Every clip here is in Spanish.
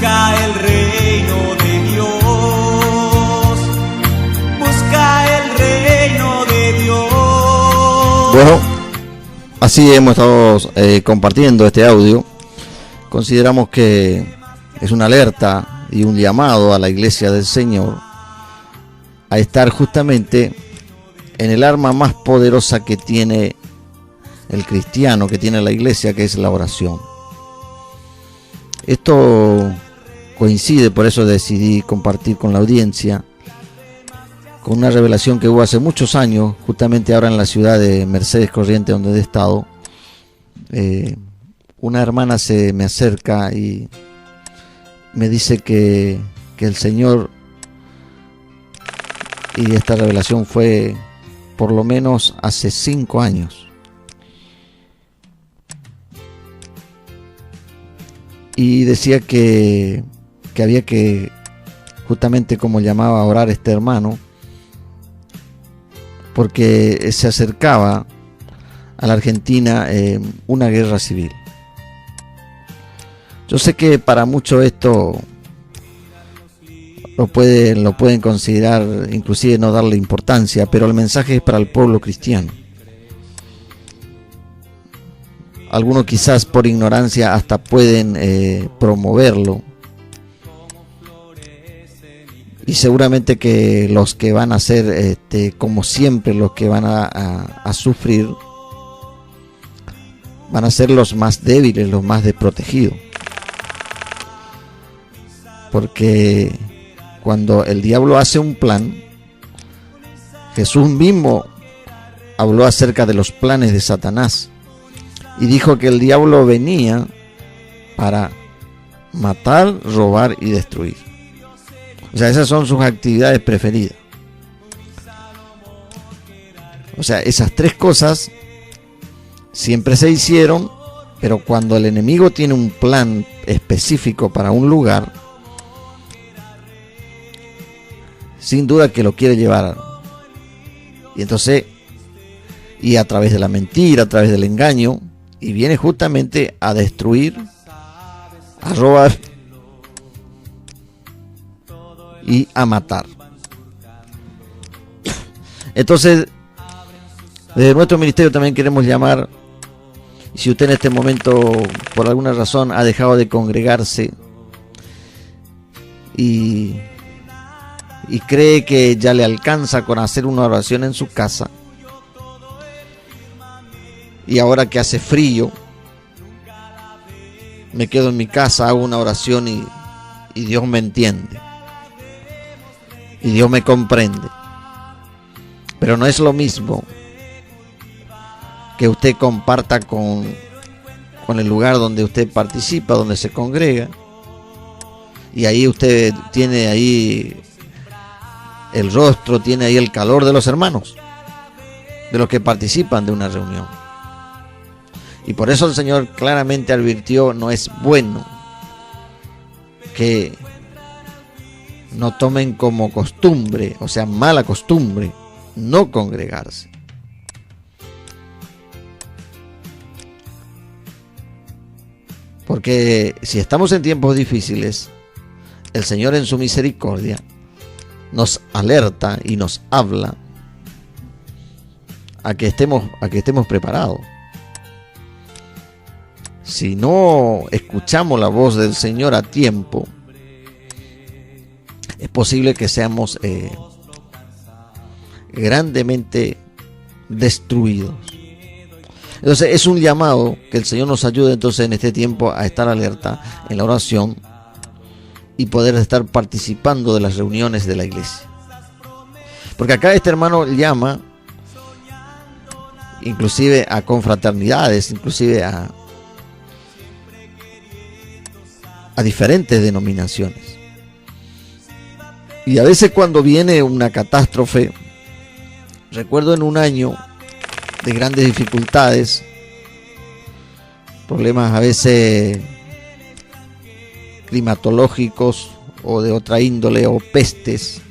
Busca el reino de Dios. Busca el reino de Dios. Bueno, así hemos estado compartiendo este audio. Consideramos que es una alerta y un llamado a la iglesia del Señor a estar justamente en el arma más poderosa que tiene el cristiano, que tiene la iglesia, que es la oración. Esto coincide, por eso decidí compartir con la audiencia, con una revelación que hubo hace muchos años, justamente ahora en la ciudad de Mercedes Corrientes, donde he estado. Una hermana se me acerca y me dice que el Señor, y esta revelación fue por lo menos hace 5 años, y decía que había que, justamente como llamaba a orar este hermano, porque se acercaba a la Argentina una guerra civil. Yo sé que para muchos esto lo pueden considerar, inclusive no darle importancia, pero el mensaje es para el pueblo cristiano. Algunos quizás por ignorancia hasta pueden promoverlo, y seguramente que los que van a ser, como siempre, los que van a sufrir, van a ser los más débiles, los más desprotegidos. Porque cuando el diablo hace un plan, Jesús mismo habló acerca de los planes de Satanás y dijo que el diablo venía para matar, robar y destruir. O sea, esas son sus actividades preferidas. O sea, esas 3 cosas siempre se hicieron, pero cuando el enemigo tiene un plan específico para un lugar, sin duda que lo quiere llevar. Y entonces, y a través de la mentira, a través del engaño, y viene justamente a destruir, a robar y a matar. Entonces, desde nuestro ministerio también queremos llamar, si usted en este momento por alguna razón ha dejado de congregarse y cree que ya le alcanza con hacer una oración en su casa, y ahora que hace frío me quedo en mi casa, hago una oración y Dios me entiende y Dios me comprende. Pero no es lo mismo que usted comparta con el lugar donde usted participa, donde se congrega, y ahí usted tiene ahí el rostro, tiene ahí el calor de los hermanos, de los que participan de una reunión. Y por eso el Señor claramente advirtió: no es bueno que no tomen como costumbre, o sea, mala costumbre, no congregarse. Porque si estamos en tiempos difíciles, el Señor en su misericordia nos alerta y nos habla a que estemos preparados. Si no escuchamos la voz del Señor a tiempo, es posible que seamos grandemente destruidos. Entonces es un llamado que el Señor nos ayude entonces en este tiempo a estar alerta en la oración y poder estar participando de las reuniones de la iglesia. Porque acá este hermano llama inclusive a confraternidades, inclusive a diferentes denominaciones. Y a veces cuando viene una catástrofe, recuerdo en un año de grandes dificultades, problemas a veces climatológicos o de otra índole, o pestes.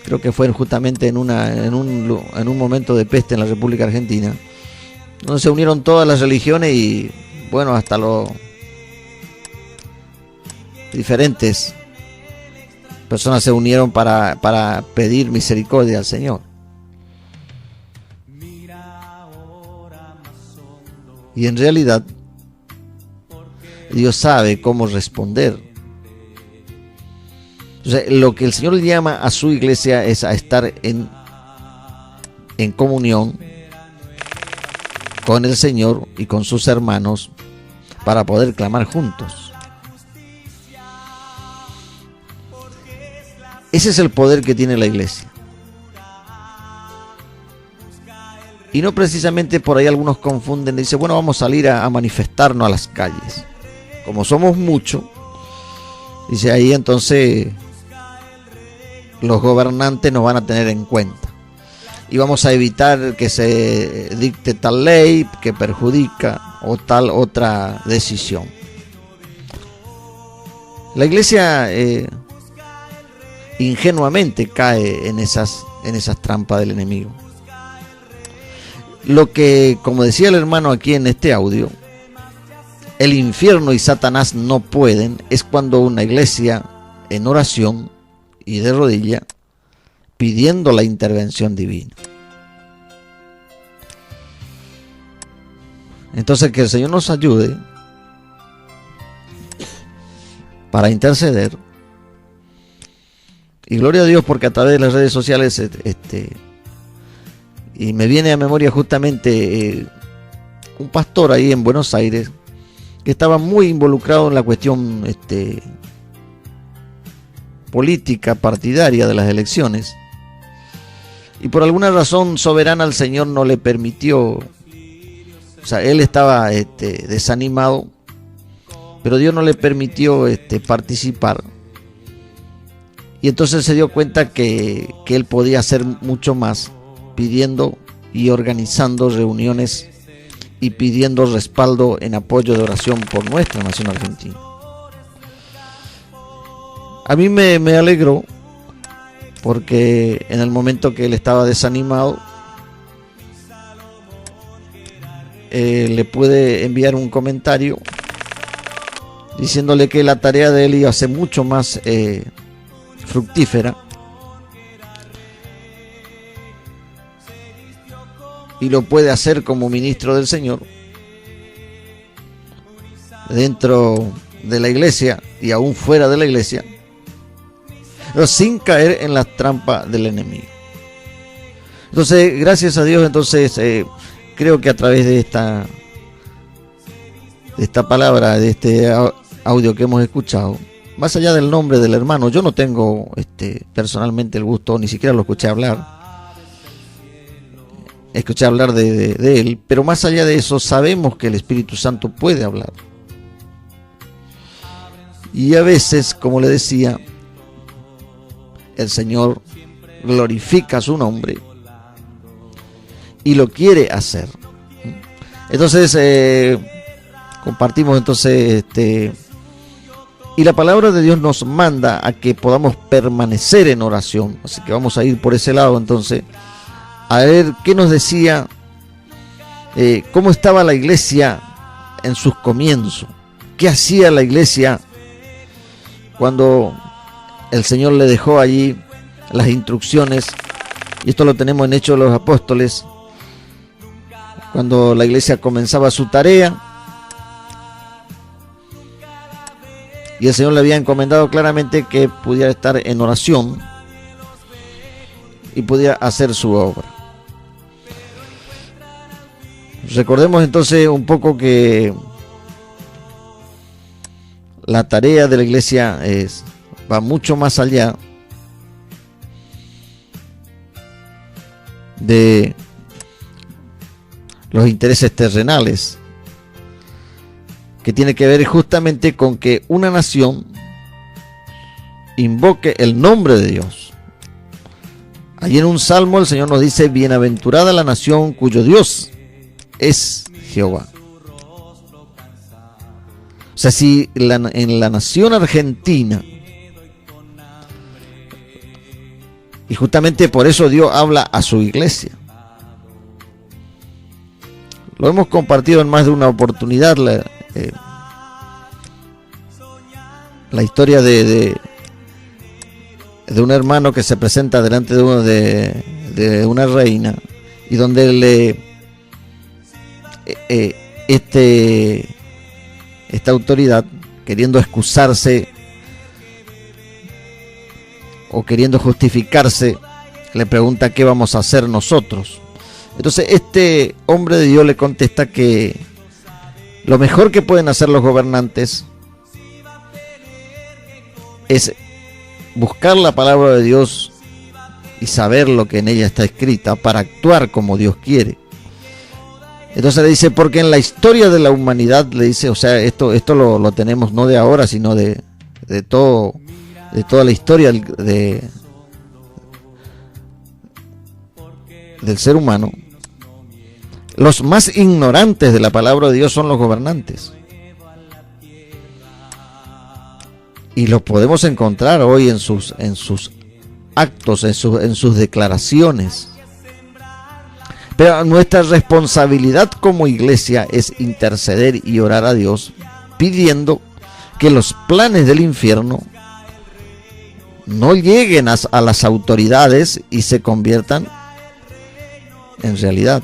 Creo que fue justamente en un momento de peste en la República Argentina, donde se unieron todas las religiones y bueno, hasta diferentes personas se unieron para pedir misericordia al Señor. Y en realidad Dios sabe cómo responder. O sea, lo que el Señor le llama a su iglesia es a estar en comunión con el Señor y con sus hermanos para poder clamar juntos. Ese es el poder que tiene la iglesia. Y no precisamente por ahí algunos confunden y dicen, bueno, vamos a salir a manifestarnos a las calles. Como somos muchos, dice ahí entonces los gobernantes nos van a tener en cuenta. Y vamos a evitar que se dicte tal ley que perjudica o tal otra decisión. La iglesia ingenuamente cae en esas trampas del enemigo. Lo que, como decía el hermano aquí en este audio, el infierno y Satanás no pueden, es cuando una iglesia en oración y de rodilla pidiendo la intervención divina. Entonces que el Señor nos ayude para interceder. Y gloria a Dios porque a través de las redes sociales y me viene a memoria justamente un pastor ahí en Buenos Aires que estaba muy involucrado en la cuestión política partidaria de las elecciones, y por alguna razón soberana el Señor no le permitió, o sea, él estaba desanimado, pero Dios no le permitió participar, y entonces se dio cuenta que él podía hacer mucho más pidiendo y organizando reuniones y pidiendo respaldo en apoyo de oración por nuestra nación argentina. A mí me alegró porque en el momento que él estaba desanimado le pude enviar un comentario diciéndole que la tarea de él iba a ser mucho más fructífera y lo puede hacer como ministro del Señor dentro de la iglesia y aún fuera de la iglesia, pero sin caer en las trampas del enemigo. Entonces, gracias a Dios, entonces creo que a través de esta palabra, de este audio que hemos escuchado, más allá del nombre del hermano, yo no tengo personalmente el gusto, ni siquiera lo escuché hablar de él, pero más allá de eso sabemos que el Espíritu Santo puede hablar. Y a veces, como le decía, el Señor glorifica su nombre y lo quiere hacer. Entonces compartimos entonces y la palabra de Dios nos manda a que podamos permanecer en oración, así que vamos a ir por ese lado entonces a ver qué nos decía, cómo estaba la iglesia en sus comienzos, qué hacía la iglesia cuando el Señor le dejó allí las instrucciones, y esto lo tenemos en Hechos de los Apóstoles, cuando la iglesia comenzaba su tarea y el Señor le había encomendado claramente que pudiera estar en oración y pudiera hacer su obra. Recordemos entonces un poco que la tarea de la iglesia va mucho más allá de los intereses terrenales, que tiene que ver justamente con que una nación invoque el nombre de Dios. Allí en un salmo el Señor nos dice: bienaventurada la nación cuyo Dios es Jehová. O sea, si en la nación argentina, y justamente por eso Dios habla a su iglesia, lo hemos compartido en más de una oportunidad, la historia de un hermano que se presenta delante de una reina, y donde esta autoridad, queriendo excusarse o queriendo justificarse, le pregunta qué vamos a hacer nosotros. Entonces este hombre de Dios le contesta que lo mejor que pueden hacer los gobernantes es buscar la palabra de Dios y saber lo que en ella está escrita para actuar como Dios quiere. Entonces le dice, porque en la historia de la humanidad, le dice, o sea, esto lo tenemos no de ahora, sino de toda la historia del ser humano. Los más ignorantes de la palabra de Dios son los gobernantes. Y lo podemos encontrar hoy en sus actos, en sus declaraciones. Pero nuestra responsabilidad como iglesia es interceder y orar a Dios, pidiendo que los planes del infierno no lleguen a las autoridades y se conviertan en realidad.